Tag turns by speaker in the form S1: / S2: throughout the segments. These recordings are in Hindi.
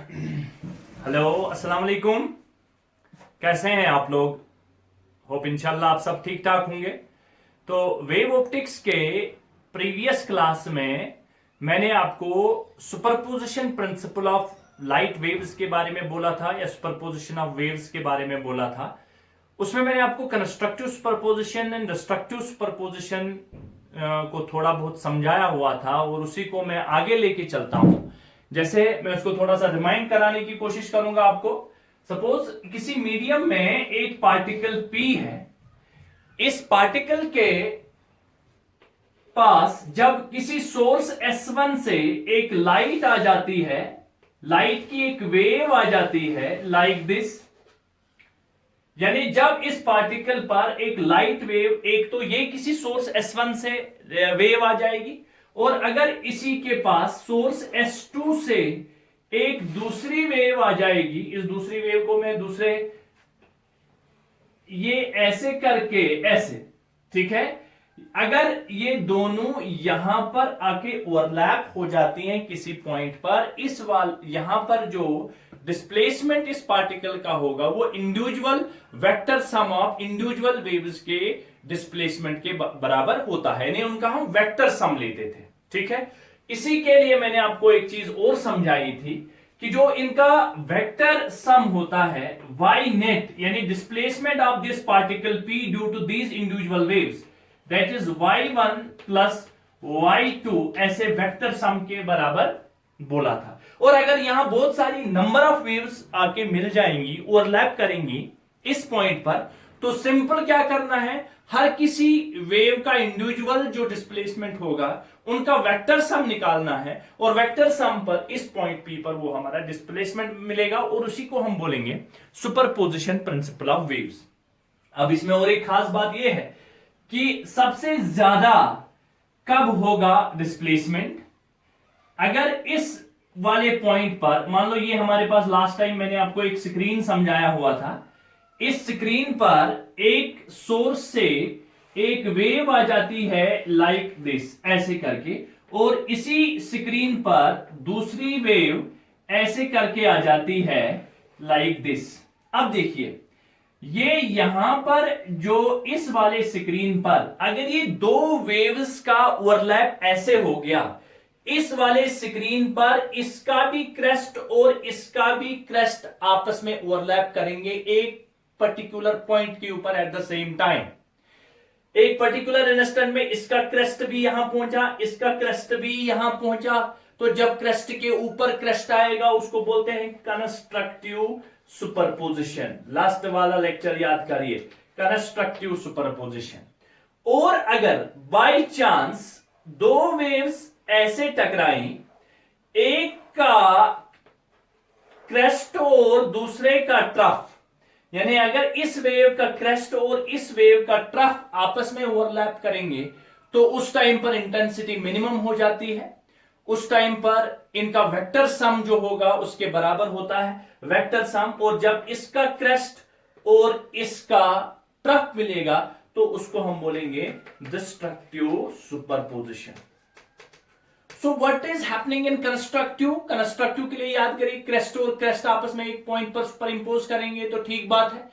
S1: हेलो, अस्सलाम वालेकुम। कैसे हैं आप लोग? होप इंशाल्लाह आप सब ठीक ठाक होंगे। तो वेव ऑप्टिक्स के प्रीवियस क्लास में मैंने आपको superposition principle of light waves के बारे में बोला था, या सुपरपोजिशन ऑफ वेव्स के बारे में बोला था। उसमें मैंने आपको constructive superposition and destructive superposition को थोड़ा बहुत समझाया हुआ था, और उसी को मैं आगे लेके चलता हूं। जैसे मैं उसको थोड़ा सा रिमाइंड कराने की कोशिश करूंगा आपको। सपोज किसी मीडियम में एक पार्टिकल P है। इस पार्टिकल के पास जब किसी सोर्स S1 से एक लाइट आ जाती है, लाइट की एक वेव आ जाती है लाइक दिस, यानी जब इस पार्टिकल पर एक लाइट वेव, एक तो ये किसी सोर्स S1 से वेव आ जाएगी, और अगर इसी के पास सोर्स S2 से एक दूसरी वेव आ जाएगी, इस दूसरी वेव को मैं दूसरे ये ऐसे करके ऐसे, ठीक है, अगर ये दोनों यहां पर आके ओवरलैप हो जाती हैं किसी पॉइंट पर, यहां पर जो डिस्प्लेसमेंट इस पार्टिकल का होगा वो individual vector sum of individual waves के डिस्प्लेसमेंट के बराबर होता है, यानी उनका हम वेक्टर सम लेते थे। ठीक है, इसी के लिए मैंने आपको एक चीज और समझाई थी कि जो इनका वेक्टर सम होता है y नेट, यानी displacement of this particle p due to these individual waves, that is y1 plus y2, ऐसे वेक्टर सम के बराबर बोला था। और अगर यहां बहुत सारी नंबर ऑफ वेव्स आके मिल जाएंगी, ओवरलैप करेंगी इस पॉइंट पर, तो सिंपल क्या करना है, हर किसी वेव का इंडिविजुअल जो डिस्प्लेसमेंट होगा उनका वेक्टर सम निकालना है, और वेक्टर सम पर इस पॉइंट P पर वो हमारा डिस्प्लेसमेंट मिलेगा, और उसी को हम बोलेंगे सुपरपोजिशन प्रिंसिपल ऑफ वेव्स। अब इसमें और एक खास बात यह है कि सबसे ज्यादा कब होगा डिस्प्लेसमेंट, अगर इस वाले पॉइंट पर, मान लो ये हमारे पास लास्ट टाइम मैंने आपको एक स्क्रीन समझाया हुआ था, इस स्क्रीन पर एक सोर्स से एक वेव आ जाती है लाइक दिस, ऐसे करके, और इसी स्क्रीन पर दूसरी वेव ऐसे करके आ जाती है लाइक दिस। अब देखिए, ये यहां पर जो इस वाले स्क्रीन पर अगर ये दो वेव्स का ओवरलैप ऐसे हो गया, इस वाले स्क्रीन पर इसका भी क्रेस्ट और इसका भी क्रेस्ट आपस में ओवरलैप करेंगे एक पर्टिकुलर पॉइंट के ऊपर एट द सेम टाइम। एक पर्टिकुलर इंस्टेंट में इसका क्रेस्ट भी यहां पहुंचा, इसका क्रेस्ट भी यहां पहुंचा, तो जब क्रेस्ट के ऊपर क्रेस्ट आएगा उसको बोलते हैं कंस्ट्रक्टिव सुपरपोजिशन। लास्ट वाला लेक्चर याद करिए, कंस्ट्रक्टिव सुपरपोजिशन। और अगर बाय चांस दो वेव्स ऐसे टकराई, एक का क्रेस्ट और दूसरे का ट्रफ, यानी अगर इस वेव का क्रेस्ट और इस वेव का ट्रफ आपस में ओवरलैप करेंगे, तो उस टाइम पर इंटेंसिटी मिनिमम हो जाती है, उस टाइम पर इनका वेक्टर सम जो होगा उसके बराबर होता है वेक्टर सम, और जब इसका क्रेस्ट और इसका ट्रफ मिलेगा तो उसको हम बोलेंगे destructive superposition. So what is happening in constructive? Constructive के लिए याद करिए, क्रेस्ट और क्रेस्ट आपस में एक पॉइंट पर सुपर इंपोज करेंगे तो ठीक बात है,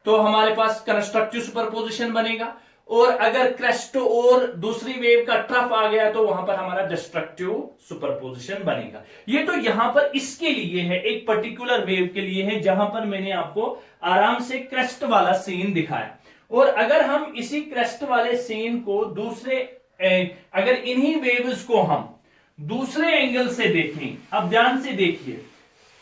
S1: तो हमारे पास कंस्ट्रक्टिव सुपरपोजिशन बनेगा। और अगर क्रेस्ट और दूसरी वेव का ट्रफ आ गया तो वहां पर हमारा डिस्ट्रक्टिव सुपरपोजिशन बनेगा। ये तो यहां पर इसके लिए है, एक पर्टिकुलर वेव के लिए है, जहां पर मैंने आपको आराम से क्रेस्ट वाला सीन दिखाया। और अगर हम इसी क्रेस्ट वाले सीन को दूसरे, अगर इन्हीं वेव्स को हम दूसरे एंगल से देखें, अब ध्यान से देखिए,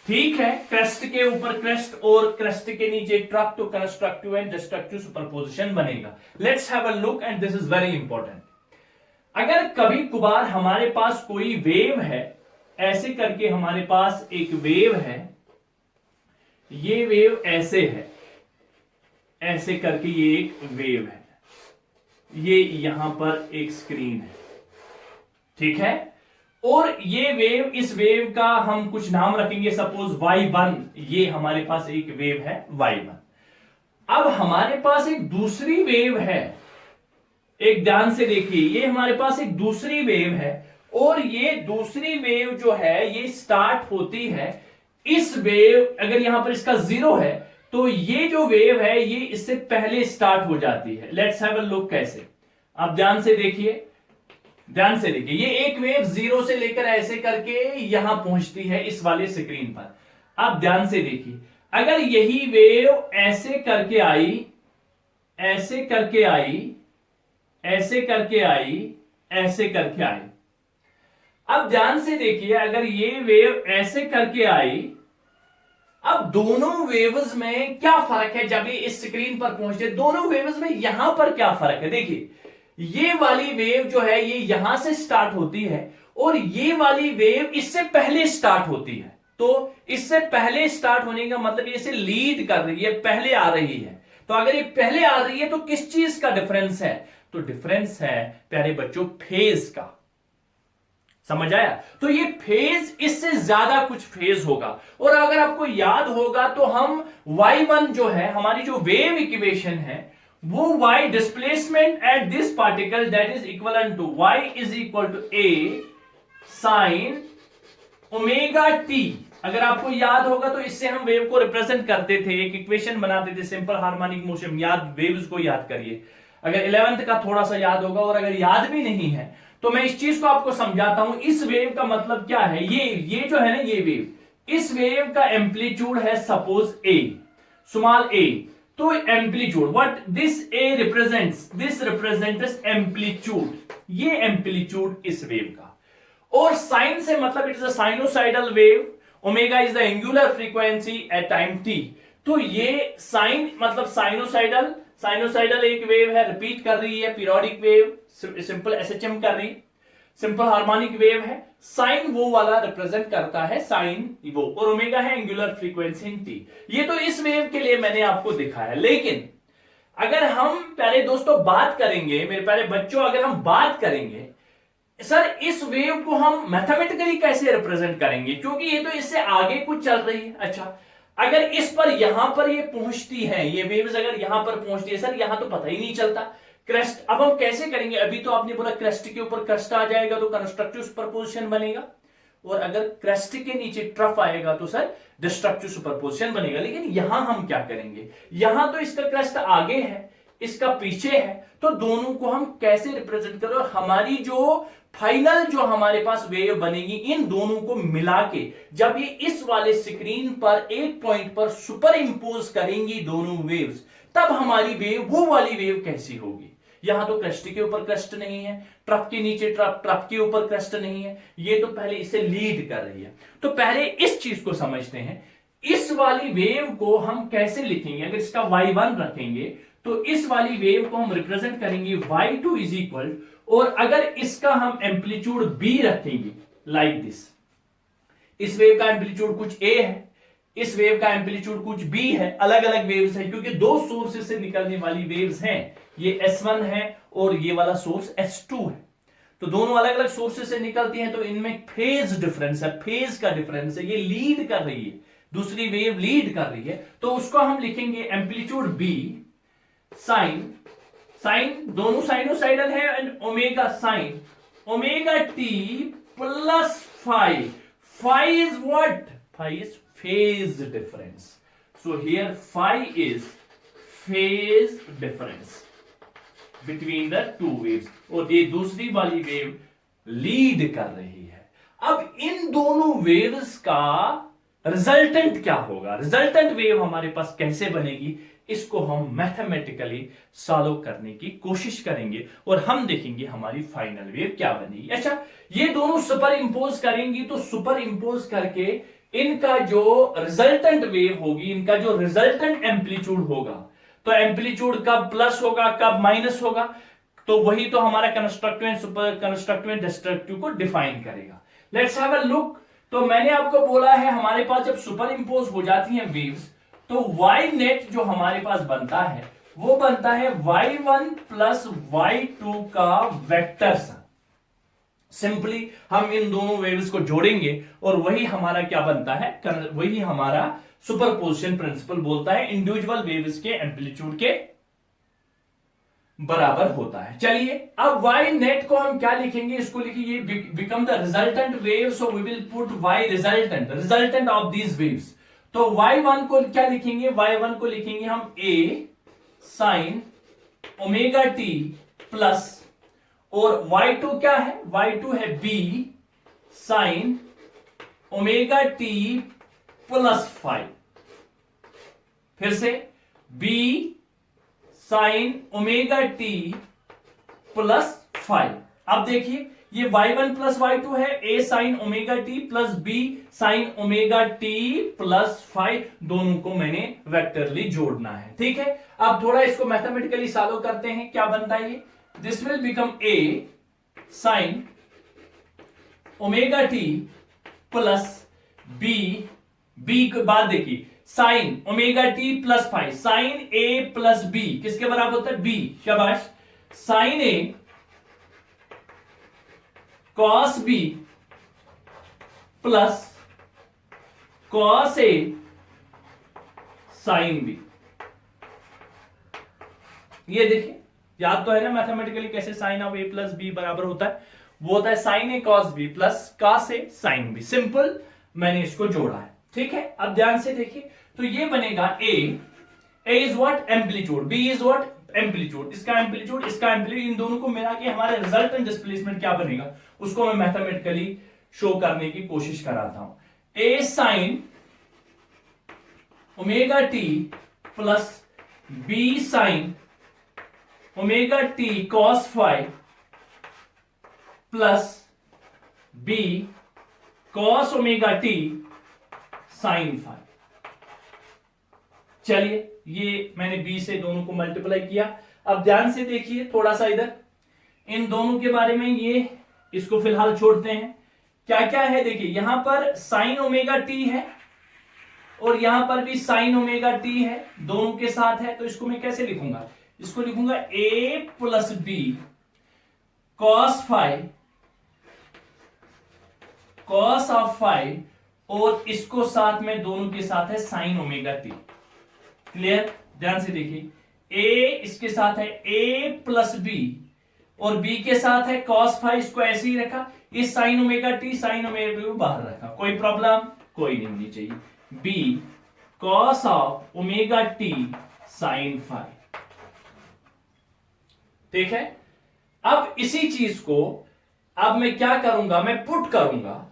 S1: ठीक है, क्रेस्ट के ऊपर क्रेस्ट और क्रेस्ट के नीचे ट्रफ, तो कंस्ट्रक्टिव एंड डिस्ट्रक्टिव सुपरपोजिशन बनेगा। Let's have a look and this is very important. अगर कभी कभार हमारे पास कोई वेव है, ऐसे करके हमारे पास एक वेव है, ये वेव ऐसे है, ऐसे करके ये एक वेव है, ये यहां पर एक स्क्रीन है, ठीक है, और ये वेव, इस वेव का हम कुछ नाम रखेंगे, सपोज y1, ये हमारे पास एक वेव है y1। अब हमारे पास एक दूसरी वेव है, एक ध्यान से देखिए, ये हमारे पास एक दूसरी वेव है, और ये दूसरी वेव जो है ये स्टार्ट होती है इस वेव अगर यहां पर इसका 0 है तो ये जो वेव है ये इससे पहले स्टार्ट हो जाती है। लेट्स हैव अ लुक कैसे, आप ध्यान से देखिए, ध्यान से देखिए, ये एक वेव 0 से लेकर ऐसे करके यहां पहुंचती है इस वाले स्क्रीन पर। आप ध्यान से देखिए, अगर यही वेव ऐसे करके आई, ऐसे करके आई, ऐसे करके आई, ऐसे करके आई, अब ध्यान से देखिए, अगर ये वेव ऐसे करके आई, अब दोनों वेव्स में क्या फर्क है जब ये इस स्क्रीन पर पहुंचते, दोनों वेव्स में यहां पर क्या फर्क है। देखिए, ये वाली वेव जो है ये यहां से स्टार्ट होती है और ये वाली वेव इससे पहले स्टार्ट होती है। तो इससे पहले स्टार्ट होने का मतलब ये इसे लीड कर रही है, पहले आ रही है। तो अगर ये पहले आ रही है तो किस चीज का डिफरेंस है, तो डिफरेंस है प्यारे बच्चों फेज का। समझ आया। तो ये फेज, इससे ज्यादा कुछ फेज होगा। और अगर आपको याद होगा तो हम y1 जो है हमारी जो वेव इक्वेशन है वो y displacement at this particle that is equal to y is equal to a sine omega T. अगर आपको याद होगा तो इससे हम वेव को रिप्रेजेंट करते थे, एक इक्वेशन बनाते थे सिंपल हार्मोनिक मोशन। याद, वेव्स को याद करिए, अगर 11th का थोड़ा सा याद होगा, और अगर याद भी नहीं है तो मैं इस चीज को आपको समझाता हूं। इस वेव का मतलब क्या है, ये जो है ना ये वेव, इस वेव का एम्पलीट्यूड है सपोज ए, स्मॉल ए। तो amplitude what this A represents, this represents amplitude, ये एम्पलीट्यूड इस वेव का। और साइन से मतलब it is a sinusoidal wave, omega is the angular frequency at time T. तो ये साइन मतलब साइनोसाइडल, साइनोसाइडल एक वेव है, रिपीट कर रही है, पीरियोडिक वेव सिंपल एसएचएम कर रही, सिंपल हार्मोनिक वेव है। साइन वो वाला रिप्रेजेंट करता है, साइन वो, और ओमेगा है एंगुलर फ्रीक्वेंसी इन टी। ये तो इस वेव के लिए मैंने आपको दिखाया। लेकिन अगर हम प्यारे दोस्तों बात करेंगे, मेरे प्यारे बच्चों, अगर हम बात करेंगे सर इस वेव को हम मैथमेटिकली कैसे रिप्रेजेंट करेंगे, क्योंकि ये तो इससे आगे कुछ चल रही है। अच्छा, अगर इस पर यहां पर ये पहुंचती है, ये वेव्स अगर यहां पर पहुंचती है, सर यहां तो पता ही नहीं चलता क्रेस्ट। अब हम कैसे करेंगे, अभी तो आपने बोला क्रेस्ट के ऊपर क्रेस्ट आ जाएगा तो कंस्ट्रक्टिव सुपरपोजिशन बनेगा, और अगर क्रेस्ट के नीचे ट्रफ आएगा तो सर डिस्ट्रक्टिव सुपरपोजिशन बनेगा। लेकिन यहां हम क्या करेंगे, यहां तो इसका क्रेस्ट आगे है, इसका पीछे है, तो दोनों को हम कैसे रिप्रेजेंट करें, और हमारी जो फाइनल जो हमारे पास वेव बनेगी इन दोनों को मिला के जब ये इस वाले स्क्रीन पर एक पॉइंट पर सुपर इंपोज करेंगी दोनों वेव्स, तब हमारी वेव वो वाली वेव कैसी होगी। यहां तो क्रेस्ट के ऊपर क्रेस्ट नहीं है, ट्रफ के नीचे ट्रफ, ट्रफ के ऊपर क्रेस्ट नहीं है, ये तो पहले इसे लीड कर रही है। तो पहले इस चीज को समझते हैं, इस वाली वेव को हम कैसे लिखेंगे। अगर इसका y1 रखेंगे तो इस वाली वेव को हम रिप्रेजेंट करेंगे y2 इज इक्वल, और अगर इसका हम एम्पलीट्यूड b रखेंगे लाइक दिस, इस वेव का एम्पलीट्यूड कुछ a है, इस वेव का एम्पलीट्यूड कुछ b है, अलग अलग वेव्स हैं क्योंकि दो सोर्सेस से निकलने वाली वेव्स हैं, ये S1 है और ये वाला सोर्स S2 है। तो दोनों अलग अलग सोर्सेस से निकलती हैं, तो इनमें फेज डिफरेंस है, फेज का डिफरेंस है, ये लीड कर रही है, दूसरी वेव लीड कर रही है, तो उसको हम लिखेंगे एम्पलीट्यूड b साइन, साइन दोनों साइनोसाइडल है, and omega sine omega T plus five, five is what, five is phase difference. So here five is phase difference between the two waves, और ये दूसरी वाली वेव लीड कर रही है। अब इन दोनों वेव्स का रिजल्टेंट क्या होगा, रिजल्टेंट वेव हमारे पास कैसे बनेगी, इसको हम मैथमेटिकली सॉल्व करने की कोशिश करेंगे और हम देखेंगे हमारी फाइनल वेव क्या बनेगी। अच्छा, ये दोनों सुपर इंपोज करेंगी, तो सुपर इंपोज करके इनका जो रिजल्टेंट वेव होगी, इनका जो रिजल्टेंट एम्पलीट्यूड होगा, तो एम्पलीट्यूड कब प्लस होगा कब माइनस होगा, तो वही तो हमारा constructive and super constructive and destructive को डिफाइन करेगा। Let's have a look. तो मैंने आपको बोला है हमारे पास जब सुपर इंपोज हो जाती हैं वेव्स, तो y नेट जो हमारे पास बनता है वो बनता है y1 प्लस y2 का वेक्टर सा। सिंपली हम इन दोनों वेव्स को जोड़ेंगे और वही हमारा क्या बनता है, वही हमारा सुपरपोजिशन प्रिंसिपल बोलता है इंडिविजुअल वेव्स के एम्पलीट्यूड के बराबर होता है। चलिए अब y नेट को हम क्या लिखेंगे, इसको लिखिए become the resultant wave, so we will put y resultant of these waves. तो y1 को क्या लिखेंगे, y1 को लिखेंगे हम a sine omega t plus, और y2 क्या है, y2 है b sine omega t plus 5। फिर से b sine omega t plus 5। अब देखिए ये y1 प्लस y2 है, a sine omega t plus b sine omega t plus 5, दोनों को मैंने वेक्टरली जोड़ना है। ठीक है, अब थोड़ा इसको मैथमेटिकली सॉल्व करते हैं, क्या बनता है ये, this will become a sine omega t plus b के बाद देखिए sine omega t plus 5, sine a plus b किसके बराबर होता है, b, शाबाश, sine a cos b plus cos a sine b। ये देखिए याद तो है ना मैथमेटिकली कैसे sine of a plus b बराबर होता है, वो होता है sine a cos b plus cos a sine b। Simple, मैंने इसको जोड़ा है। ठीक है, अब ध्यान से देखिए, तो ये बनेगा a is what, amplitude, b is what, amplitude, इसका एम्पलीट्यूड इसका एम्पलीट्यूड, इन दोनों को मिला के हमारे रिजल्टेंट डिस्प्लेसमेंट क्या बनेगा, उसको मैं मैथमेटिकली शो करने की कोशिश कराता हूं। a sine omega t plus b sine omega t cos 5 plus b cos omega t sine 5। चलिए ये मैंने b से दोनों को मल्टीप्लाई किया। अब ध्यान से देखिए थोड़ा सा इधर, इन दोनों के बारे में, ये इसको फिलहाल छोड़ते हैं। क्या क्या है देखिए, यहां पर साइन ओमेगा t है और यहां पर भी साइन ओमेगा t है, दोनों के साथ है, तो इसको मैं कैसे लिखूंगा, इसको लिखूंगा a plus b cos 5 cos of 5, और इसको साथ में दोनों के साथ है साइन ओमेगा t। क्लियर, ध्यान से देखिए, a इसके साथ है a प्लस b और b के साथ है cos 5, इसको ऐसे ही रखा, इस sign omega t sign omega t को बाहर रखा, कोई प्रॉब्लम कोई नहीं होनी चाहिए, b cos of omega t sine 5। ठीक है, अब इसी चीज को अब मैं क्या करूंगा, मैं पुट करूंगा,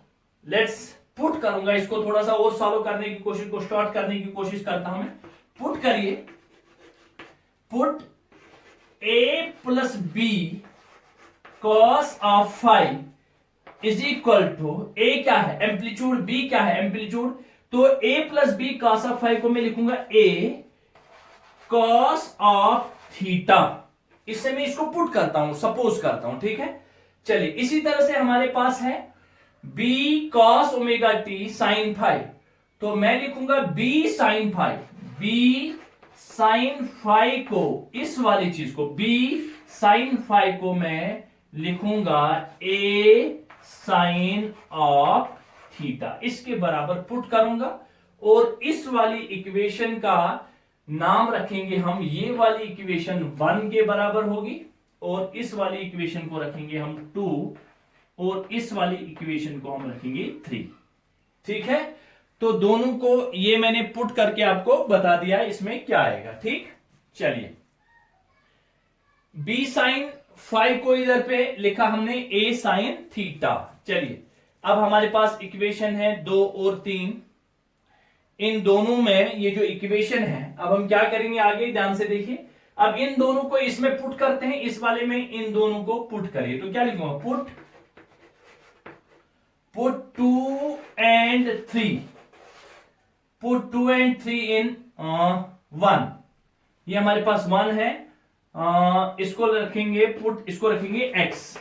S1: लेट्स पुट करूंगा, इसको थोड़ा सा और सॉल्व करने की कोशिश को स्टार्ट करने की कोशिश करता हूं मैं। पुट करिए, put a plus b cos of 5 is equal to, a क्या है एम्पलीट्यूड, b क्या है एम्पलीट्यूड, तो a plus b cos of 5 को मैं लिखूंगा a कॉस ऑफ थीटा। इससे मैं इसको पुट करता हूं, सपोज करता हूं। ठीक है, चलिए इसी तरह से हमारे पास है b cos omega t sine 5, तो मैं लिखूंगा b साइन 5, b साइन 5 को, इस वाली चीज को b साइन 5 को मैं लिखूंगा a साइन ऑफ थीटा, इसके बराबर पुट करूंगा, और इस वाली इक्वेशन का नाम रखेंगे हम, ये वाली इक्वेशन 1 के बराबर होगी, और इस वाली इक्वेशन को रखेंगे हम 2, और इस वाली इक्वेशन को हम रखेंगे 3। ठीक है, तो दोनों को ये मैंने पुट करके आपको बता दिया इसमें क्या आएगा। ठीक, चलिए b साइन 5 को इधर पे लिखा हमने a साइन थीटा। चलिए अब हमारे पास इक्वेशन है 2 और 3, इन दोनों में ये जो इक्वेशन है, अब हम क्या करेंगे आगे, ध्यान से देखिए, अब इन दोनों को इसमें पुट करते हैं, इस वाले में इन दोनों को पुट करिए, तो क्या लिखूंगा, पुट 2 and 3, पुट 2 and 3 इन 1, ये हमारे पास 1 है, इसको रखेंगे पुट, इसको रखेंगे x,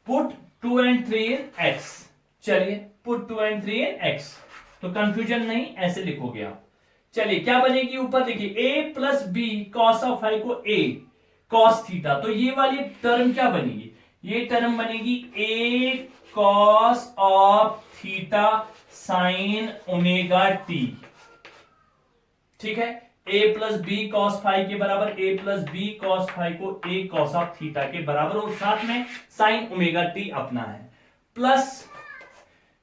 S1: put 2 and 3 in x। चलिए पुट 2 and 3 इन x, तो कंफ्यूजन नहीं, ऐसे लिखोगे आप। चलिए क्या बनेगी, ऊपर देखिए a plus B cos of 5 को a कॉस थीटा, तो ये वाली टर्म क्या बनेगी, ये टर्म बनेगी a cos of theta sine omega t। ठीक है, ए प्लस बी कॉस फाई के बराबर, ए प्लस बी कॉस फाई को ए कॉस ऑफ थीटा के बराबर, और साथ में साइन ओमेगा टी अपना है, plus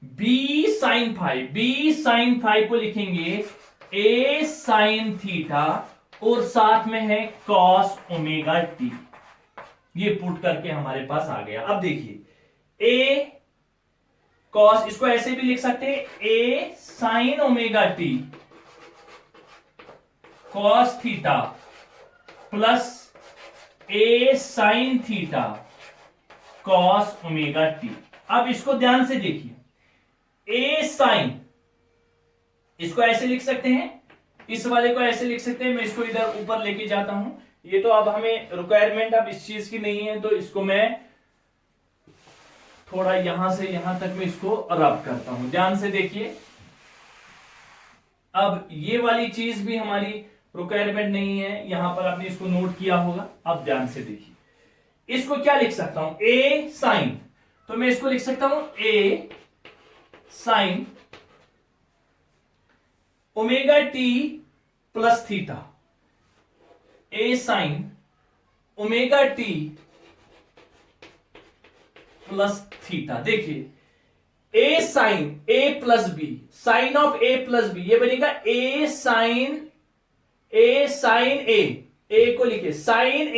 S1: B sine phi, b sine phi को लिखेंगे ए साइन थीटा, और साथ में है कॉस ओमेगा टी। ये पुट करके हमारे पास आ गया। अब देखिए ए कॉस, इसको ऐसे भी लिख सकते हैं A sine omega T cos theta plus A sine theta cos omega T. अब इसको ध्यान से देखिए, ए साइन, इसको ऐसे लिख सकते हैं, इस वाले को ऐसे लिख सकते हैं, मैं इसको इधर ऊपर लेके जाता हूं। ये तो अब हमें रिक्वायरमेंट अब इस चीज की नहीं है, तो इसको मैं थोड़ा यहां से यहां तक मैं इसको रब करता हूं। ध्यान से देखिए, अब ये वाली चीज भी हमारी रिक्वायरमेंट नहीं है, यहां पर आपने इसको नोट किया होगा। अब ध्यान से देखिए, इसको क्या लिख सकता हूं, ए साइन, तो मैं इसको लिख सकता हूं A sine omega T plus theta, A sine omega T plus theta. देखिए A sine A plus B, sine of A plus B, ये बनेगा ए साइन ए को लिखे sine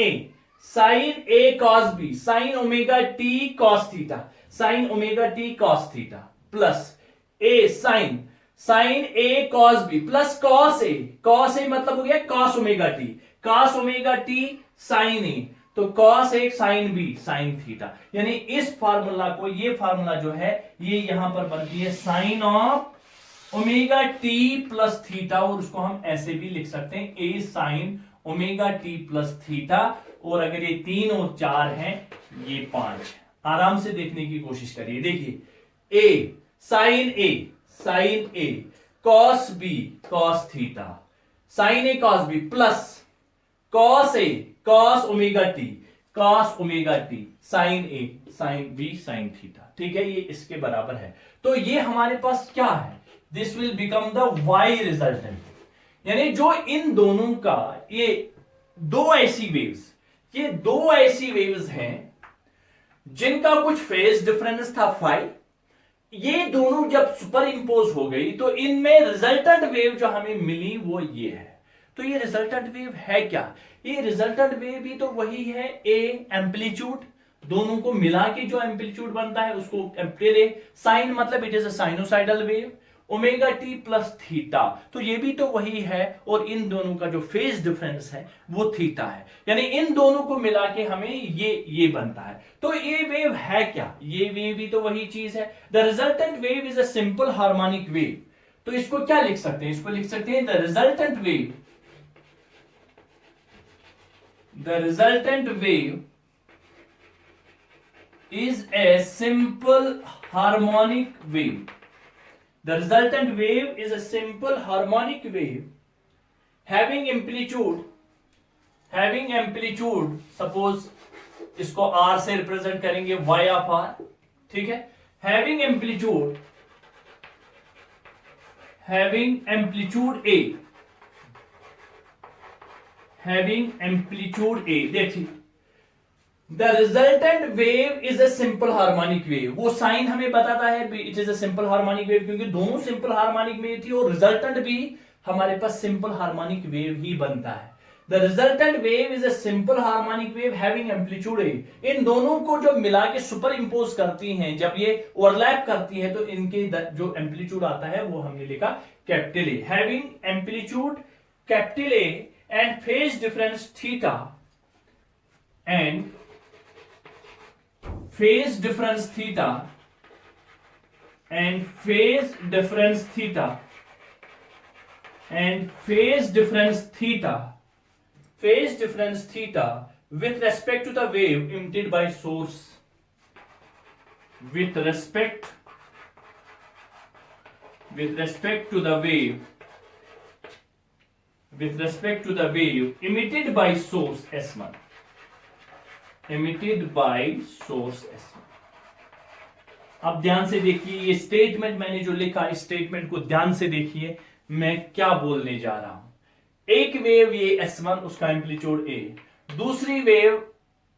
S1: A cos B, sine omega T cos theta, sine omega T cos theta, plus A sine A cos B plus cos A मतलब हो गया cos omega T sine A, तो cos A sine B sine theta. यानी इस फार्मूला को, ये फार्मूला जो है ये यहां पर बनती है sine of omega T plus theta, और उसको हम ऐसे भी लिख सकते हैं A sine omega T plus theta, और अगर ये 3 और 4 है, ये 5। आराम से देखने की कोशिश करिए। देखिए A sine A cos B cos theta, sine A cos B plus cos A cos omega T sine A sine B sine theta. ठीक है, ये इसके बराबर है। तो ये हमारे पास क्या है, this will become the y resultant, यानी जो इन दोनों का, ये दो ऐसी वेव्स हैं जिनका कुछ फेज डिफरेंस था फाई, ये दोनों जब सुपर इंपोज हो गई तो इनमें रिजल्टेंट वेव जो हमें मिली वो ये है। तो ये रिजल्टेंट वेव है क्या, ये रिजल्टेंट वेव भी तो वही है, ए एम्पलीट्यूड, दोनों को मिला के जो एम्पलीट्यूड बनता है उसको एम्पलीट्यूड, साइन मतलब it is a sinusoidal wave, omega T plus theta, तो ये भी तो वही है, और इन दोनों का जो फेज डिफरेंस है वो थीटा है, यानी इन दोनों को मिला के हमें ये बनता है। तो ये वेव है क्या, ये वेव भी तो वही चीज है। The resultant wave is a simple harmonic wave, तो इसको क्या लिख सकते हैं, इसको लिख सकते हैं the resultant wave is a simple harmonic wave. The resultant wave is a simple harmonic wave having amplitude, suppose इसको R से रिप्रेजेंट करेंगे y of R, ठीक है, having amplitude A, देखिए the resultant wave is a simple harmonic wave, वो साइन हमें बताता है it is a simple harmonic wave, क्योंकि दोनों सिंपल हार्मोनिक वेव थी, और रिजल्टेंट भी हमारे पास सिंपल हार्मोनिक वेव ही बनता है। The resultant wave is a simple harmonic wave having amplitude A, इन दोनों को जब मिला के सुपर इंपोज करती हैं, जब ये ओवरलैप करती है, तो इनके जो एम्पलीट्यूड आता है वो हमने लिखा capital A, having amplitude capital A and phase difference theta, and phase difference theta and phase difference theta with respect to the wave emitted by source, with respect to the wave emitted by source S1, emitted by source S1। अब ध्यान से देखिए, ये स्टेटमेंट मैंने जो लिखा, इस स्टेटमेंट को ध्यान से देखिए, मैं क्या बोलने जा रहा हूं। एक वेव ये S1 उसका एम्पलीट्यूड A, दूसरी वेव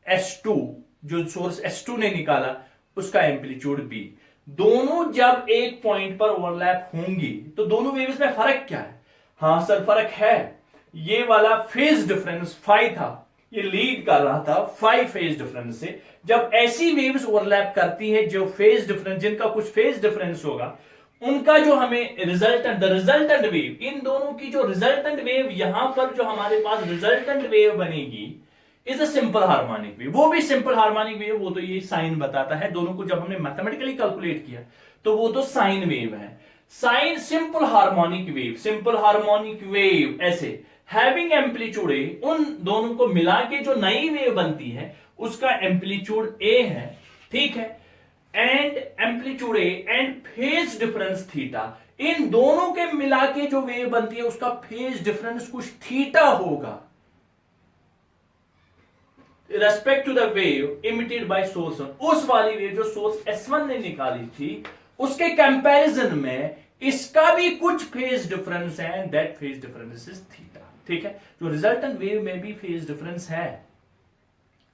S1: S2 जो सोर्स S2 ने निकाला उसका एम्पलीट्यूड B। दोनों जब एक पॉइंट पर ओवरलैप होंगी तो दोनों वेव्स में फर्क क्या है? हां सर फर्क है, ये वाला फेज डिफरेंस फाई था, ये लीड कर रहा था फाई फेज डिफरेंस से। जब ऐसी वेव्स ओवरलैप करती है जो फेज डिफरेंस, जिनका कुछ फेज डिफरेंस होगा, उनका जो हमें रिजल्टेंट वेव, इन दोनों की जो रिजल्टेंट वेव यहां पर जो हमारे पास रिजल्टेंट वेव बनेगी is a simple harmonic wave. वो भी सिंपल हार्मोनिक वेव, वो तो ये साइन बताता है, दोनों को जब हमने मैथमेटिकली कैलकुलेट किया तो वो तो साइन वेव है। Sine simple harmonic wave, simple harmonic wave ऐसे हैविंग एम्पलीट्यूड ए, उन दोनों को मिला के जो नई वेव बनती है उसका एम्पलीट्यूड ए है, ठीक है, and amplitude A and phase difference theta, इन दोनों के मिला के जो वेव बनती है उसका फेज डिफरेंस कुछ थीटा होगा respect to the wave emitted by source. उस वाली वेव जो सोर्स S1 ने निकाली थी उसके कंपैरिजन में इसका भी कुछ फेज डिफरेंस है, and that phase difference is theta, ठीक है। जो रिजल्टेंट वेव में भी फेज डिफरेंस है,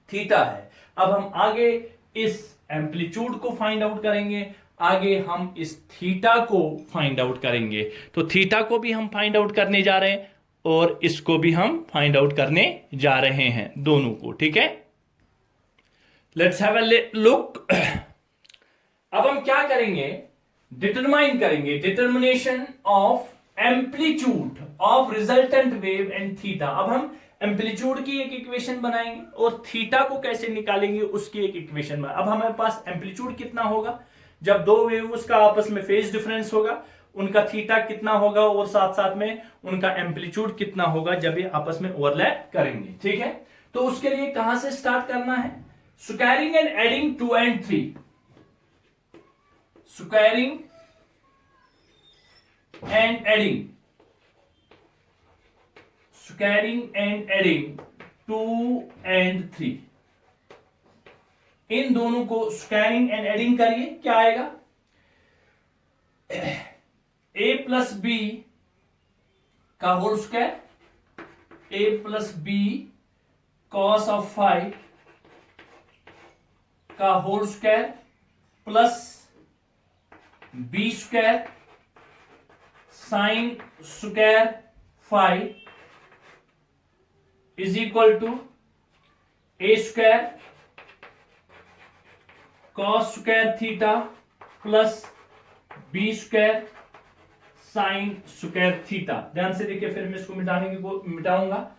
S1: थीटा है। अब हम आगे इस एम्पलीट्यूड को फाइंड आउट करेंगे, आगे हम इस थीटा को फाइंड आउट करेंगे। तो थीटा को भी हम फाइंड आउट करने जा रहे हैं और इसको भी हम फाइंड आउट करने जा रहे हैं, दोनों को, ठीक है। Let's have a look. अब हम क्या करेंगे, डिटरमाइन करेंगे determination of amplitude of resultant wave and theta. अब हम एम्पलीट्यूड की एक इक्वेशन बनाएंगे और थीटा को कैसे निकालेंगे उसकी एक इक्वेशन बनाएंगे। अब हमारे पास एम्पलीट्यूड कितना होगा, जब दो वेव्स का आपस में फेज डिफरेंस होगा, उनका थीटा कितना होगा और साथ साथ में उनका एम्पलीट्यूड कितना होगा जब ये आपस में ओवरलैप करेंगे, ठीक है। तो उसके लिए कहां से स्टार्ट करना है, squaring and adding 2 and 3, squaring and adding, squaring and adding 2 and 3, इन दोनों को स्क्वायरिंग एंड एडिंग करिए, क्या आएगा, a प्लस बी का whole square, a plus B cos of phi का whole square plus B square sine square five is equal to A square cos square theta plus B square sine square theta. ध्यान से देखिए, फिर मैं इसको मिटाऊंगा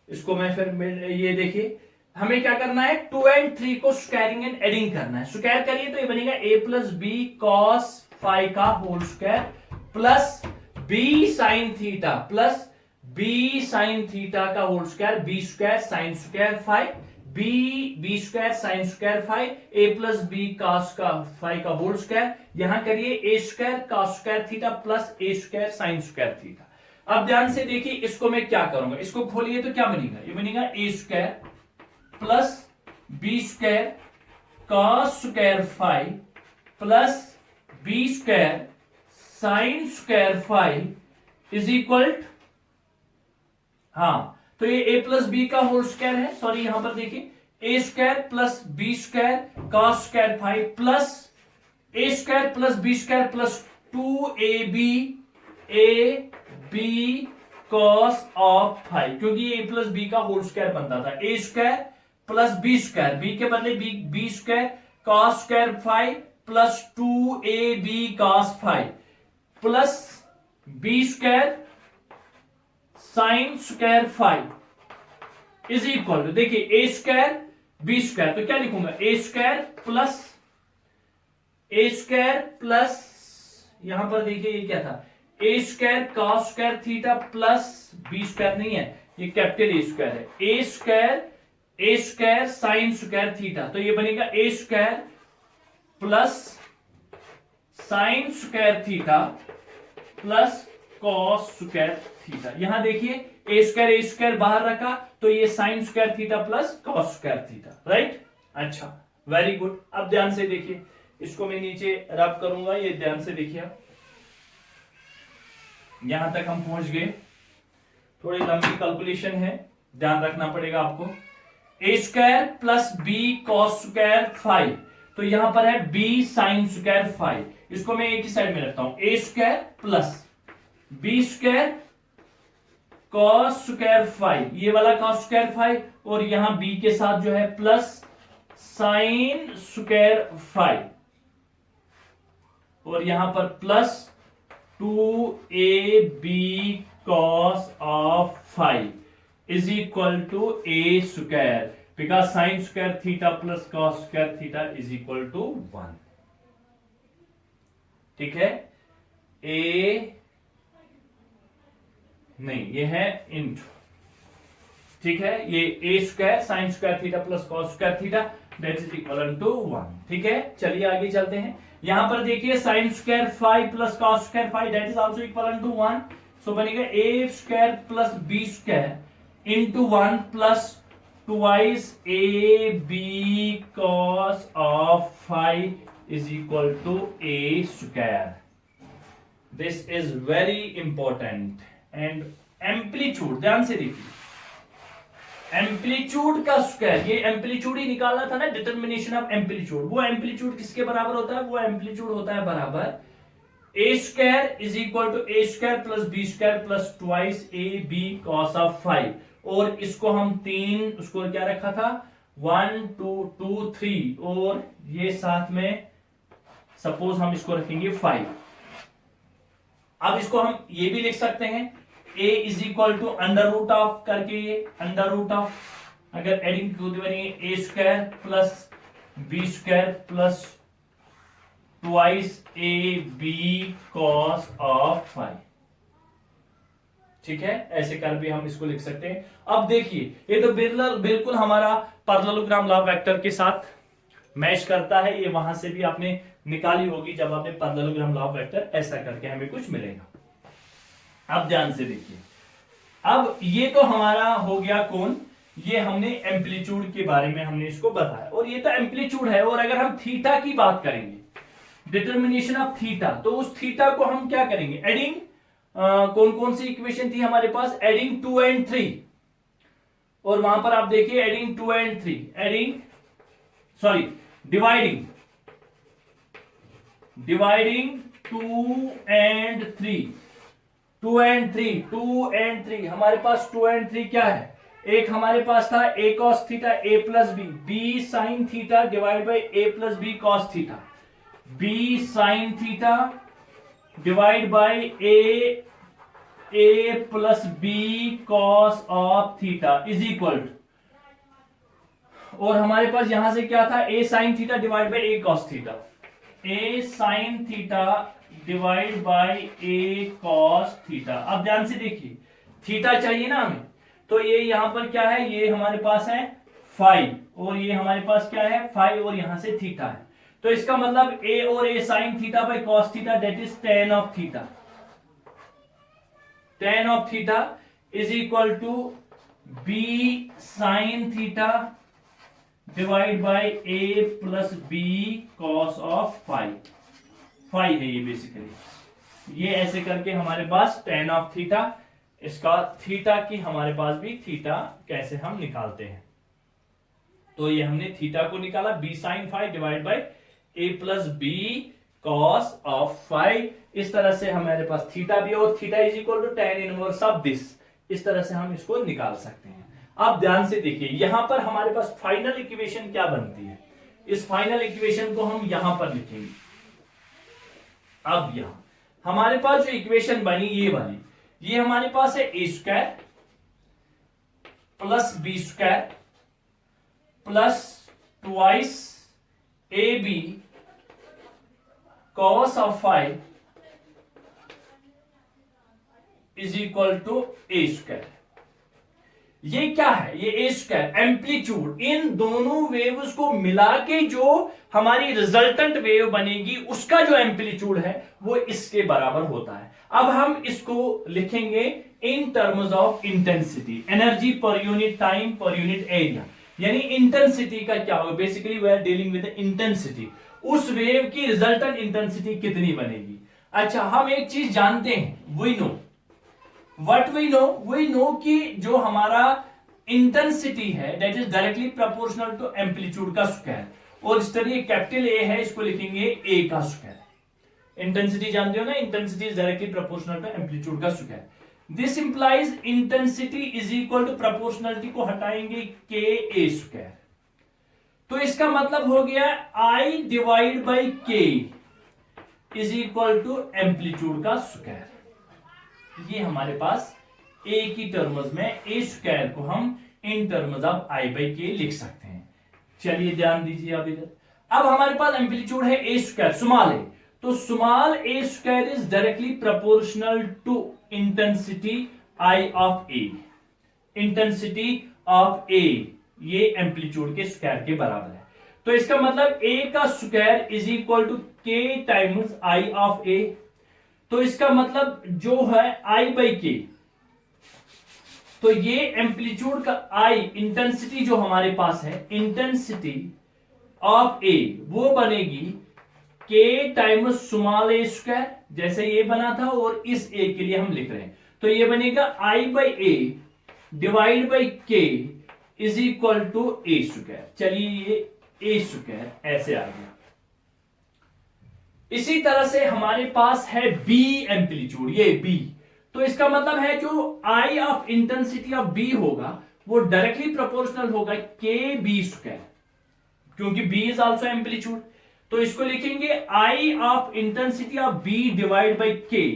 S1: इसको मैं, फिर ये देखिए हमें क्या करना है, 2 and 3 को स्क्वायरिंग एंड एडिंग करना है। स्क्वायर करिए तो ये बनेगा a plus B cos five का whole square plus B sine theta plus B sine theta का whole square, B square sine square five, B square sine square five, A plus B cos का फाइव का होल स्क्वायर, यहां करिए A square cos square theta plus A square sine square theta. अब ध्यान से देखिए, इसको मैं क्या करूंगा, इसको खोलिए तो क्या बनेगा, ये बनेगा A square plus B square cos square five plus B square sine square five is equal, हाँ तो ये a प्लस बी का होल स्क्वायर है, सॉरी यहां पर देखिए a square plus B square cos square five plus a square plus B square plus 2ab a b cos of five, क्योंकि ये a प्लस बी का होल स्क्वायर बनता था, a square plus B square, B के बदले b square cos square five plus 2ab cos five plus B square sine square five is equal to, देखिए ए स्क्वायर बी स्क्वायर, तो क्या लिखूंगा, ए स्क्वायर प्लस यहां पर देखिए ये क्या था, A square cos square theta plus B square नहीं है, ये कैपिटल ए स्क्वायर है, A square sine square theta, तो ये बनेगा A square plus sine square theta plus cos square theta. यहां देखिए ए स्क्वायर बाहर रखा तो ये sine square theta plus cos square theta, right. अच्छा, वेरी गुड। अब ध्यान से देखिए, इसको मैं नीचे रब करूंगा, ये ध्यान से देखिए, यहां तक हम पहुंच गए। थोड़ी लंबी कैलकुलेशन है, ध्यान रखना पड़ेगा आपको। A square plus B cos square five, तो यहां पर है बी साइन स्क्वायर फाइव, इसको मैं एक ही साइड में रखता हूं। A square plus B square cos square five, ये वाला कॉस स्क्वायर फाइव, और यहां बी के साथ जो है प्लस साइन स्क्वायर फाइव, और यहां पर plus 2ab cos of 5 is equal to a square, because sin square theta plus cos square theta is equal to 1। ठीक है, a नहीं, ये है इंटू, ठीक है, ये a square sine square theta plus cos square theta that is equal to 1। ठीक है, चलिए आगे चलते हैं। यहां पर देखिए sine square 5 plus cos square 5 that is also equal to 1, so बनेगा a square plus b square into 1 plus twice ab cos of 5 is equal to a square. This is very important. And amplitude, ध्यान से देखिए, एम्पलीट्यूड का स्क्वायर, ये एम्पलीट्यूड ही निकालना था ना, डिटर्मिनेशन ऑफ एम्पलीट्यूड। वो एम्पलीट्यूड किसके बराबर होता है? वो एम्पलीट्यूड होता है बराबर A square is equal to A square plus B square plus twice A B cos of 5, और इसको हम तीन, उसको क्या रखा था 1 2 2 3, और ये साथ में सपोज हम इसको रखेंगे 5। अब इसको हम ये भी लिख सकते हैं a is equal to under root of करके, ये अंडर रूट ऑफ, अगर एडिंग बनेंगे a square plus B square plus twice A B cos of 5। ठीक है, ऐसे कर भी हम इसको लिख सकते हैं। अब देखिए, ये तो बिल्कुल हमारा पैरेललोग्राम लॉ वेक्टर के साथ मैच करता है। ये वहां से भी आपने निकाली होगी जब आपने पैरेललोग्राम लॉ वेक्टर, ऐसा करके हमें कुछ मिलेगा। अब ध्यान से देखिए, अब ये तो हमारा हो गया कौन, ये हमने एम्पलीट्यूड के बारे में हमने इसको बताया, और ये तो एम्पलीट्यूड है। और अगर हम थीटा की बात करेंगे, डिटर्मिनेशन ऑफ थीटा, तो उस थीटा को हम क्या करेंगे, एडिंग, कौन कौन सी इक्वेशन थी हमारे पास, एडिंग 2 and 3, और वहां पर आप देखिए adding 2 and 3, adding sorry dividing 2 and 3, 2 and 3 हमारे पास 2 and 3 क्या है, एक हमारे पास था a cos theta a plus b sine theta divide by a plus b cos theta, b sine theta divide by a plus b cos of theta is equal to, और हमारे पास यहां से क्या था, a sine theta divide by a cos theta, a sine theta divide by a cos theta. अब ध्यान से देखिए, थीटा चाहिए ना हमें, तो ये यहां पर क्या है, ये हमारे पास है 5, और ये हमारे पास क्या है 5, और यहां से थीटा है, तो इसका मतलब a और a sine theta by cos theta that is tan of theta, tan of theta is equal to b sine theta divide by a plus b cos of 5 है ये बेसिकली। ये ऐसे करके हमारे पास tan ऑफ थीटा, इसका थीटा की हमारे पास भी थीटा कैसे हम निकालते हैं, तो ये हमने थीटा को निकाला b sine 5 divide by a plus b cos of 5। इस तरह से हमारे पास थीटा भी, और theta is equal to tan inverse of this, इस तरह से हम इसको निकाल सकते हैं। अब ध्यान से देखिए, यहां पर हमारे पास फाइनल इक्वेशन क्या बनती है, इस फाइनल इक्वेशन को हम यहां पर लिखेंगे। अब यहां हमारे पास जो इक्वेशन बनी ये वाली, ये हमारे पास है a square plus b square plus twice A B cos of 5 is equal to a square. ये क्या है, ये ए स्क्वायर एम्पलीट्यूड, इन दोनों वेव्स को मिला के जो हमारी रिजल्टेंट वेव बनेगी उसका जो एम्पलीट्यूड है वो इसके बराबर होता है। अब हम इसको लिखेंगे in terms of intensity, energy per unit time per unit area, यानी इंटेंसिटी का क्या होगा, basically we are dealing with intensity, उस वेव की रिजल्टेंट इंटेंसिटी कितनी बनेगी। अच्छा, हम एक चीज जानते हैं, we know what we know कि जो हमारा इंटेंसिटी है that is directly proportional to amplitude का स्क्वायर, और इस तरह कैपिटल ए है, इसको लिखेंगे ए का स्क्वायर। इंटेंसिटी जानते हो ना, intensity is directly proportional to amplitude का square. This implies intensity is equal to proportionality को हटाएंगे के ए स्क्वायर, तो इसका मतलब हो गया आई divide by k is equal to amplitude का स्क्वायर। ये हमारे पास ए की टर्म्स में ए स्क्वायर को हम इन टर्म्स ऑफ आई बाई के लिख सकते हैं। चलिए ध्यान दीजिए अब इधर, अब हमारे पास एम्पलीट्यूड है ए स्क्वायर स्मॉल ए, तो small A square is directly proportional to intensity I of A. Intensity of A ये एम्पलीट्यूड के स्क्वायर के बराबर है, तो इसका मतलब ए का स्क्वायर इज इक्वल टू के टाइम्स आई ऑफ ए। तो इसका मतलब जो है आई बाई के, तो ये एम्पलीट्यूड का आई इंटेंसिटी जो हमारे पास है, इंटेंसिटी ऑफ ए वो बनेगी के टाइम्स स्मॉल ए स्क्वायर, जैसे ये बना था, और इस ए के लिए हम लिख रहे हैं, तो ये बनेगा I by a divide by k is equal to A square. चलिए ये ए स्क्वायर ऐसे आ गया। इसी तरह से हमारे पास है बी एम्पलीट्यूड, ये बी, तो इसका मतलब है जो I of intensity of B होगा वो डायरेक्टली प्रोपोर्शनल होगा के बी स्क्वायर, क्योंकि बी इज आल्सो एम्पलीट्यूड, तो इसको लिखेंगे I of intensity of B divide by K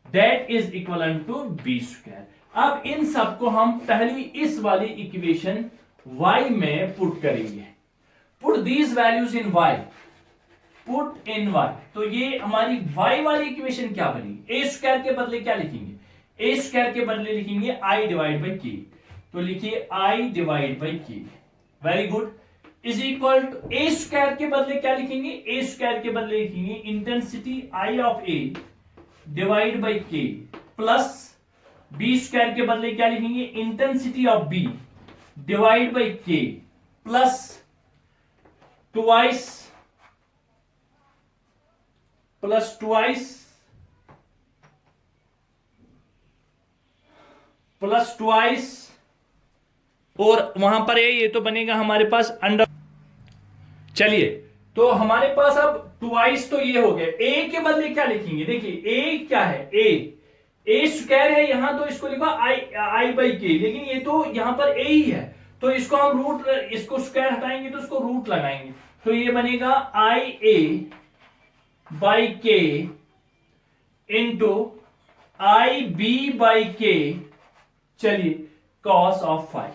S1: that is equal to B square. अब इन सबको हम पहली इस वाली इक्वेशन y में पुट करेंगे, put these values in y, put in y, तो ये हमारी y वाली इक्वेशन क्या बनी, ए स्क्वायर के बदले क्या लिखेंगे, ए स्क्वायर के बदले लिखेंगे आई डिवाइड बाई के, तो लिखिए I divide by k, very good, is equal to A square के बदले क्या लिखेंगे, ए स्क्वायर के बदले लिखेंगे intensity I of a divide by k, plus B square के बदले क्या लिखेंगे, intensity of B divide by k, plus twice plus twice और वहां पर ये तो बनेगा हमारे पास अंडर। चलिए तो हमारे पास अब ट्वाइस तो ये हो गया, ए के बदले क्या लिखेंगे, देखिए ए क्या है, ए स्क्वायर है यहां, तो इसको लिखा आई बाई के, लेकिन ये तो यहां पर ए ही है, तो इसको हम रूट, इसको स्क्वायर हटाएंगे तो इसको रूट लगाएंगे, तो ये बनेगा आई ए बाई के इंटू आई बी बाई के, चलिए कॉस ऑफ फाइव।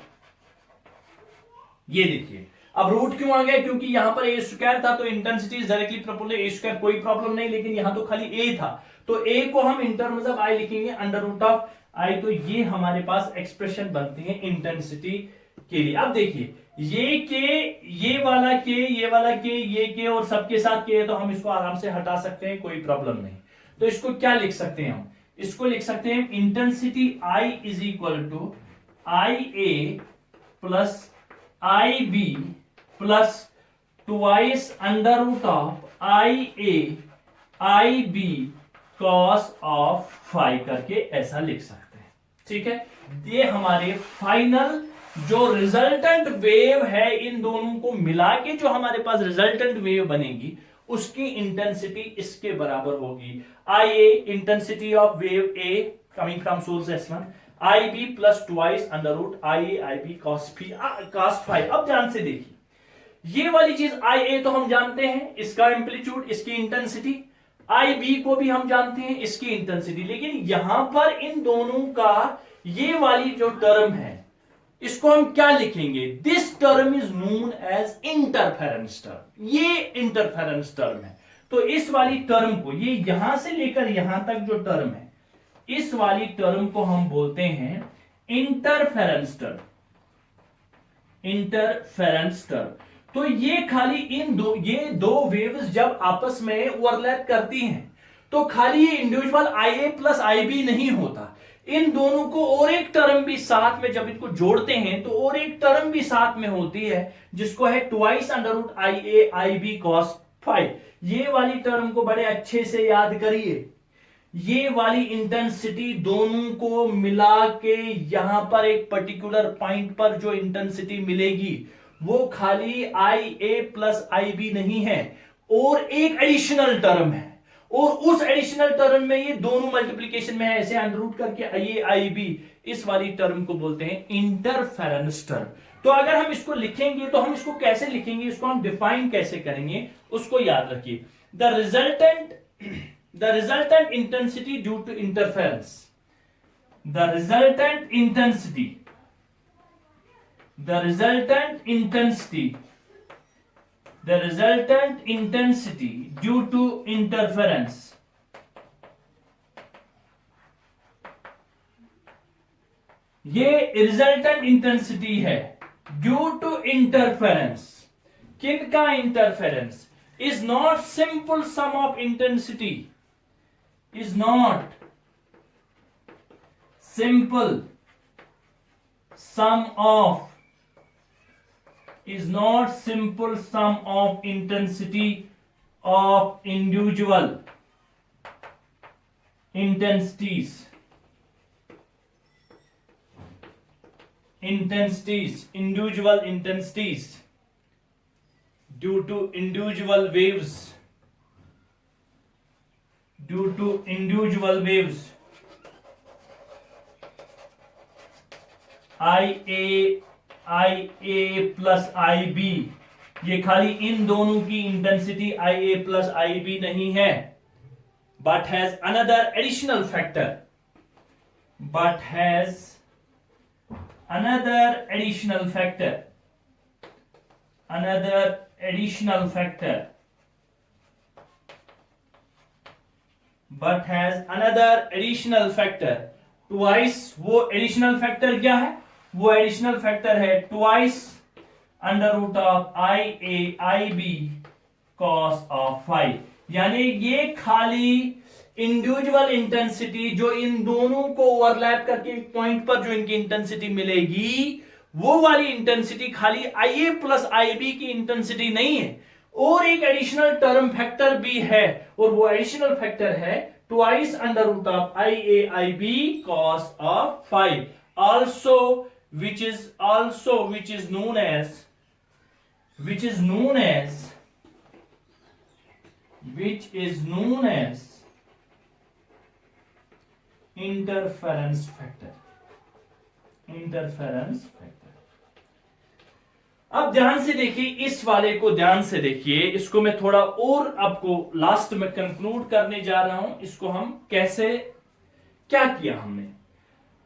S1: ये देखिए अब रूट क्यों आ गया, क्योंकि यहां पर ए स्क्वायर था तो इंटेंसिटी डायरेक्टली प्रोपोर्शनल ए स्क्वायर, कोई प्रॉब्लम नहीं, लेकिन यहां तो खाली ए था, तो ए को हम इन टर्म्स ऑफ आई लिखेंगे अंडर रूट ऑफ आई, तो ये हमारे पास एक्सप्रेशन बनती है इंटेंसिटी के लिए। अब देखिए ये के, ये वाला के, ये वाला के, ये के और सबके साथ के, तो हम इसको आराम से हटा सकते हैं, कोई प्रॉब्लम नहीं। तो इसको क्या लिख सकते हैं हम, इसको लिख सकते हैं intensity I is equal to I a plus I B plus twice under root of I A I B cos of five करके ऐसा लिख सकते हैं, ठीक है। ये हमारे फाइनल जो रिजल्टेंट वेव है, इन दोनों को मिला के जो हमारे पास रिजल्टेंट वेव बनेगी उसकी इंटेंसिटी इसके बराबर होगी, I A intensity of wave A coming from source S1 I B plus twice under root I A I B cos five. अब ध्यान से देखिए ये वाली चीज आई ए तो हम जानते हैं, इसका एम्पलीट्यूड, इसकी इंटेंसिटी, आई बी को भी हम जानते हैं, इसकी इंटेंसिटी, लेकिन यहां पर इन दोनों का ये वाली जो टर्म है इसको हम क्या लिखेंगे, this term is known as interference term, ये इंटरफेरेंस टर्म है। तो इस वाली टर्म को, ये यहां से लेकर यहां तक जो टर्म है, इस वाली टर्म को हम बोलते हैं इंटरफेरेंस टर्म, इंटरफेरेंस टर्म। तो ये खाली ये दो वेव्स जब आपस में ओवरलैप करती हैं तो खाली ये individual I a plus I b नहीं होता, इन दोनों को और एक टर्म भी साथ में जब इनको जोड़ते हैं तो और एक टर्म भी साथ में होती है जिसको है twice under root I A I B cos five. ये वाली टर्म को बड़े अच्छे से याद करिए, ये वाली इंटेंसिटी दोनों को मिला के यहां पर एक पर्टिकुलर पॉइंट पर जो इंटेंसिटी मिलेगी वो खाली आई ए प्लस आई बी नहीं है, और एक एडिशनल टर्म है, और उस एडिशनल टर्म में ये दोनों मल्टीप्लीकेशन में है, ऐसे अंडर रूट करके ए आई बी, इस वाली टर्म को बोलते हैं इंटरफेरेंस टर्म। तो अगर हम इसको लिखेंगे तो हम इसको कैसे लिखेंगे, इसको हम डिफाइन कैसे करेंगे, उसको याद रखिए। The resultant intensity due to interference, the resultant intensity due to interference, ये रिजल्टेंट इंटेंसिटी है ड्यू टू इंटरफेरेंस। किनका interference? Is not simple sum of intensity, is not simple sum of, is not simple sum of intensity of individual intensities individual intensities due to individual waves, I a plus I b, ये खाली इन दोनों की intensity I a plus I b नहीं है, but has another additional factor, twice. वो एडिशनल फैक्टर क्या है? वो एडिशनल फैक्टर है twice under root of I A I B cos of phi. यानी ये खाली इंडिविजुअल इंटेंसिटी जो इन दोनों को ओवरलैप करके एक पॉइंट पर जो इनकी इंटेंसिटी मिलेगी, वो वाली इंटेंसिटी खाली आई ए प्लस आई बी की इंटेंसिटी नहीं है, और एक एडिशनल टर्म फैक्टर भी है, और वो एडिशनल फैक्टर है twice under root of I A I B cos of phi, also which is known as interference factor। अब ध्यान से देखिए, इस वाले को ध्यान से देखिए, इसको मैं थोड़ा और आपको लास्ट में कंक्लूड करने जा रहा हूं। इसको हम कैसे, क्या किया हमने।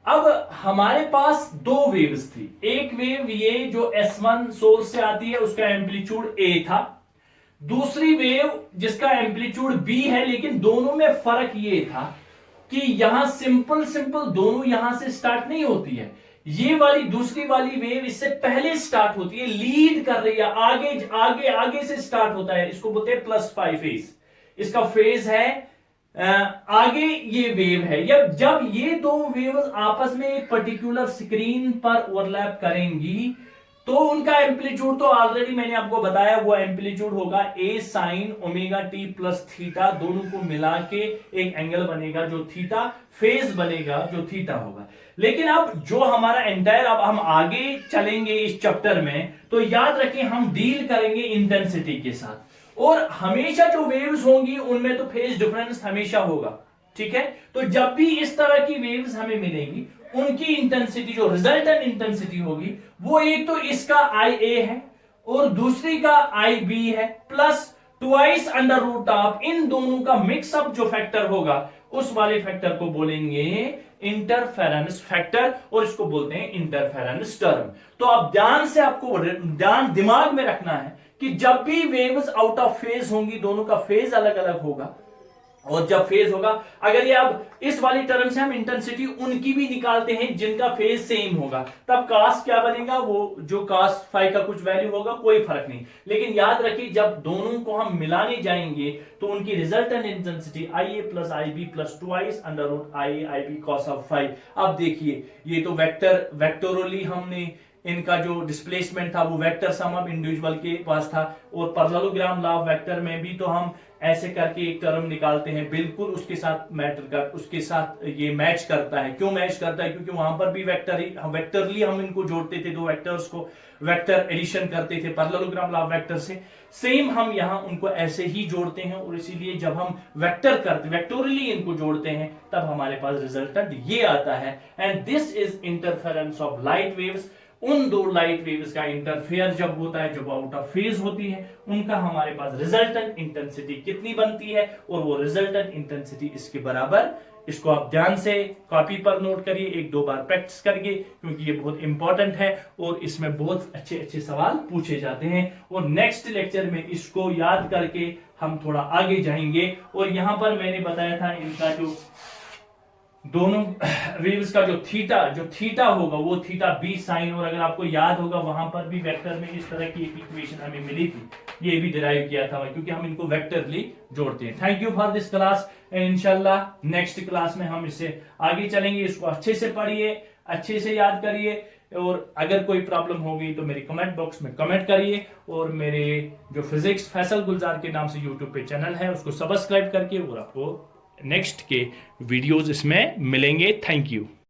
S1: अब हमारे पास दो वेव्स थी, एक वेव ये जो S1 सोर्स से आती है उसका एम्पलीट्यूड A था, दूसरी वेव जिसका एम्पलीट्यूड B है, लेकिन दोनों में फर्क ये था कि यहां सिंपल दोनों यहां से स्टार्ट नहीं होती है, ये वाली दूसरी वाली वेव इससे पहले स्टार्ट होती है, लीड कर रही है, आगे से स्टार्ट होता है, इसको बोलते हैं +5 फेज। इसका फेज है आगे ये वेव है, या जब ये दो वेव्स आपस में एक पर्टिकुलर स्क्रीन पर ओवरलैप करेंगी तो उनका एम्पलीट्यूड तो ऑलरेडी मैंने आपको बताया, वो एम्पलीट्यूड होगा A sin omega t plus theta, दोनों को मिला के एक एंगल बनेगा जो थीटा, फेज बनेगा जो थीटा होगा। लेकिन अब जो हमारा एंटायर, अब हम आगे चलेंगे इस चैप्टर में तो याद रखें हम डील करेंगे इंटेंसिटी के साथ, और हमेशा जो वेव्स होंगी उनमें तो फेज डिफरेंस हमेशा होगा, ठीक है। तो जब भी इस तरह की वेव्स हमें मिलेंगी उनकी इंटेंसिटी जो रिजल्टेंट इंटेंसिटी होगी वो एक तो इसका आई ए है और दूसरी का आई बी है, plus twice under root of इन दोनों का मिक्सअप जो फैक्टर होगा उस वाले फैक्टर को बोलेंगे इंटरफेरेंस फैक्टर, और इसको बोलते हैं इंटरफेरेंस टर्म। तो अब ध्यान से आपको दिमाग में रखना है कि जब भी वेव्स आउट ऑफ फेज होंगी दोनों का फेज अलग अलग होगा, और जब फेज होगा, अगर ये अब इस वाली टर्म से हम इंटेंसिटी उनकी भी निकालते हैं जिनका फेज सेम होगा, तब कास क्या बनेगा, वो जो कास फाई का कुछ वैल्यू होगा कोई फर्क नहीं। लेकिन याद रखिए जब दोनों को हम मिलाने जाएंगे तो उनकी resultant intensity I a plus I B plus twice under root I A I B cos of phi. अब देखिए ये तो वेक्टोरली हमने इनका जो डिस्प्लेसमेंट था वो वेक्टर सम ऑफ इंडिविजुअल के पास था, और पैरेललोग्राम लॉ ऑफ वेक्टर में भी तो हम ऐसे करके एक टर्म निकालते हैं, बिल्कुल उसके साथ मैटर कर, उसके साथ ये मैच करता है। क्यों मैच करता है? क्योंकि वहां पर भी वेक्टरली हम इनको जोड़ते थे, दो वेक्टर्स को वेक्टर एडिशन करते थे पैरेललोग्राम लॉ ऑफ वेक्टर से। सेम हम यहां उनको ऐसे ही जोड़ते हैं, और इसीलिए जब हम वेक्टोरली इनको जोड़ते हैं तब हमारे पास रिजल्टेंट ये आता है। And this is interference of light waves. उन दो लाइट वेव्स का इंटरफेयर जब होता है, जब आउट ऑफ फेज होती है, उनका हमारे पास रिजल्टेंट इंटेंसिटी कितनी बनती है, और वो रिजल्टेंट इंटेंसिटी इसके बराबर। इसको आप ध्यान से कॉपी पर नोट करिए, एक दो बार प्रैक्टिस करिए, क्योंकि ये बहुत इंपॉर्टेंट है और इसमें बहुत अच्छे अच्छे सवाल पूछे जाते हैं। और नेक्स्ट लेक्चर में इसको याद करके हम थोड़ा आगे जाएंगे। और यहां पर मैंने बताया था इनका जो दोनों वेव्स का जो थीटा होगा वो थीटा बी साइन, और अगर आपको याद होगा वहां पर भी वेक्टर में इस तरह की एक इक्वेशन हमें मिली थी, ये भी डिराइव किया था क्योंकि हम इनको वेक्टरली जोड़ते हैं। Thank you for this class, and इंशाल्लाह नेक्स्ट क्लास में हम इससे आगे चलेंगे। इसको अच्छे से पढ़िए, अच्छे से याद करिए, और अगर कोई प्रॉब्लम हो गई तो मेरे कमेंट बॉक्स में कमेंट करिए, और मेरे जो फिजिक्स फैसल गुलजार के नाम से यूट्यूब पे चैनल है उसको सब्सक्राइब करके, और आपको नेक्स्ट के वीडियोस इसमें मिलेंगे। Thank you.